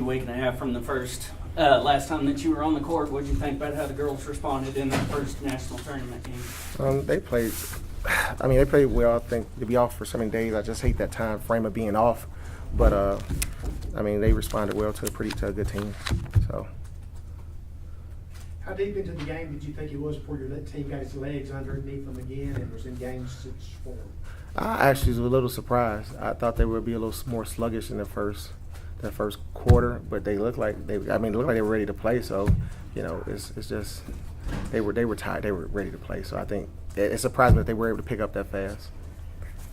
week and a half from the first last time that you were on the court. What did you think about how the girls responded in that first national tournament game? They played. They played well. I think to be off for so many days, I just hate that time frame of being off. But they responded well to a good team. So. How deep into the game did you think it was before your team got its legs underneath them again and was in game 6 form? I actually was a little surprised. I thought they would be a little more sluggish in the first quarter, but they looked like they were ready to play. So, it's just they were tired. They were ready to play. So I think it surprised me that they were able to pick up that fast.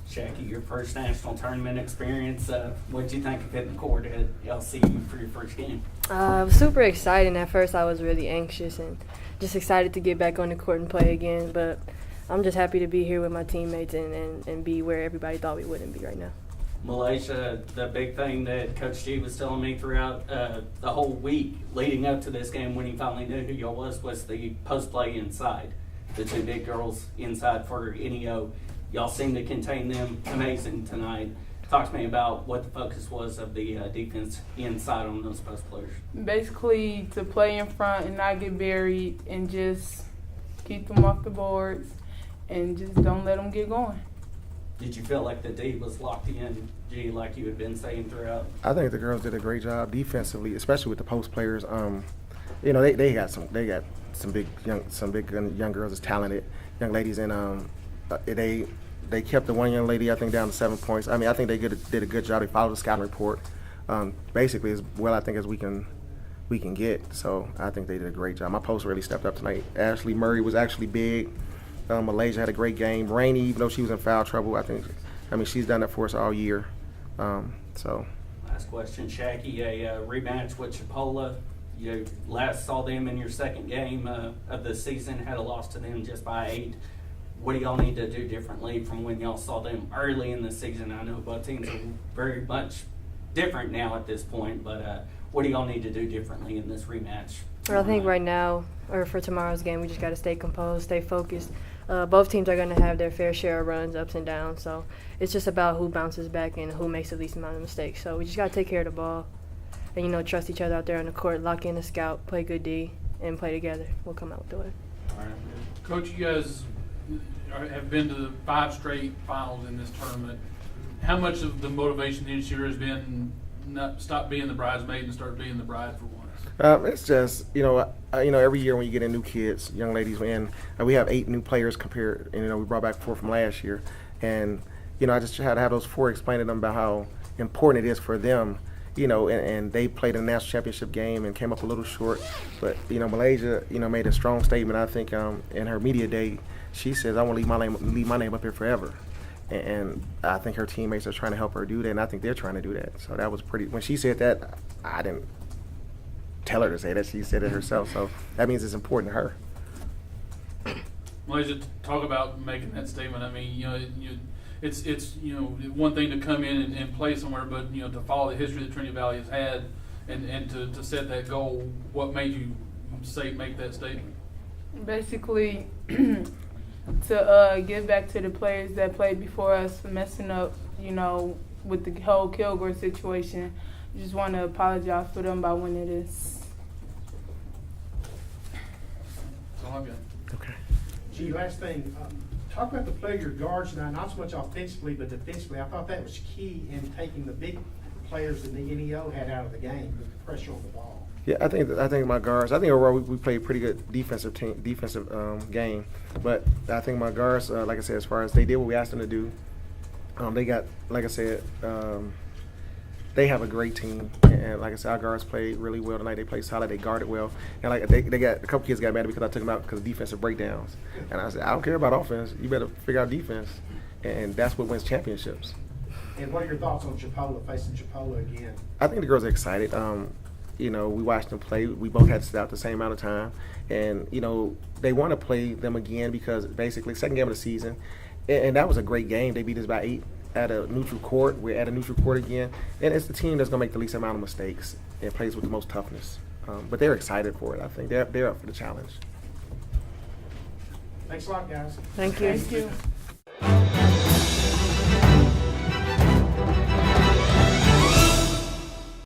Shaki, your first national tournament experience, what did you think of hitting the court at LCU for your first game? I was super excited. At first, I was really anxious and just excited to get back on the court and play again. But I'm just happy to be here with my teammates and be where everybody thought we wouldn't be right now. Malaysia, the big thing that Coach G was telling me throughout the whole week leading up to this game when he finally knew who y'all was the post-play inside. The two big girls inside for NEO. Y'all seem to contain them amazing tonight. Talk to me about what the focus was of the defense inside on those post players. Basically, to play in front and not get buried and just keep them off the boards and just don't let them get going. Did you feel like the D was locked in, G, like you had been saying throughout? I think the girls did a great job defensively, especially with the post players. They got some big young girls that's talented, young ladies, and they kept the one young lady, I think, down to 7 points. I think they did a good job. They followed the scouting report, basically as well, I think, as we can get. So I think they did a great job. My post really stepped up tonight. Ashley Murray was actually big. Malaysia had a great game. Rainey, even though she was in foul trouble, she's done that for us all year. Last question, Shaki, a rematch with Chipola. You last saw them in your second game of the season, had a loss to them just by 8. What do y'all need to do differently from when y'all saw them early in the season? I know both teams are very much different now at this point, but what do y'all need to do differently in this rematch? I think right now, or for tomorrow's game, we just got to stay composed, stay focused. Both teams are going to have their fair share of runs, ups and downs, so it's just about who bounces back and who makes the least amount of mistakes. So we just got to take care of the ball and, trust each other out there on the court, lock in the scout, play good D, and play together. We'll come out with the win. All right. Coach, you guys have been to the 5 straight finals in this tournament. How much of the motivation this year has been stop being the bridesmaid and start being the bride for once? It's just, every year when you get in new kids, young ladies, and we have 8 new players compared, and, we brought back 4 from last year. And, I just had to have those 4 explain to them about how important it is for them, and they played a national championship game and came up a little short. But, Malaysia, made a strong statement, I think, in her media day. She says, I want to leave my name up here forever. And I think her teammates are trying to help her do that, and I think they're trying to do that. So that was pretty – when she said that, I didn't tell her to say that. She said it herself. So that means it's important to her. Malaysia, talk about making that statement. It's one thing to come in and play somewhere, but, to follow the history that Trinity Valley has had and to set that goal, what made you make that statement? Basically, to give back to the players that played before us for messing up, with the whole Kilgore situation. Just want to apologize for them by winning this. That's all I've got. Okay. Gee, last thing, talk about the play of your guards tonight, not so much offensively, but defensively. I thought that was key in taking the big players that the NEO had out of the game, with the pressure on the ball. Yeah, I think my guards. I think overall we played a pretty good defensive game, but I think my guards, like I said, as far as they did what we asked them to do, they got, like I said, they have a great team, and like I said, our guards played really well tonight. They played solid. They guarded well, and like they got a couple kids got mad because I took them out because of defensive breakdowns, and I said, I don't care about offense. You better figure out defense, and that's what wins championships. And what are your thoughts on Chipola, facing Chipola again? I think the girls are excited. We watched them play. We both had to sit out the same amount of time. And, they want to play them again because basically second game of the season. And that was a great game. They beat us by 8 at a neutral court. We're at a neutral court again. And it's the team that's going to make the least amount of mistakes and plays with the most toughness. But they're excited for it, I think. They're up for the challenge. Thanks a lot, guys. Thank you. Thank you.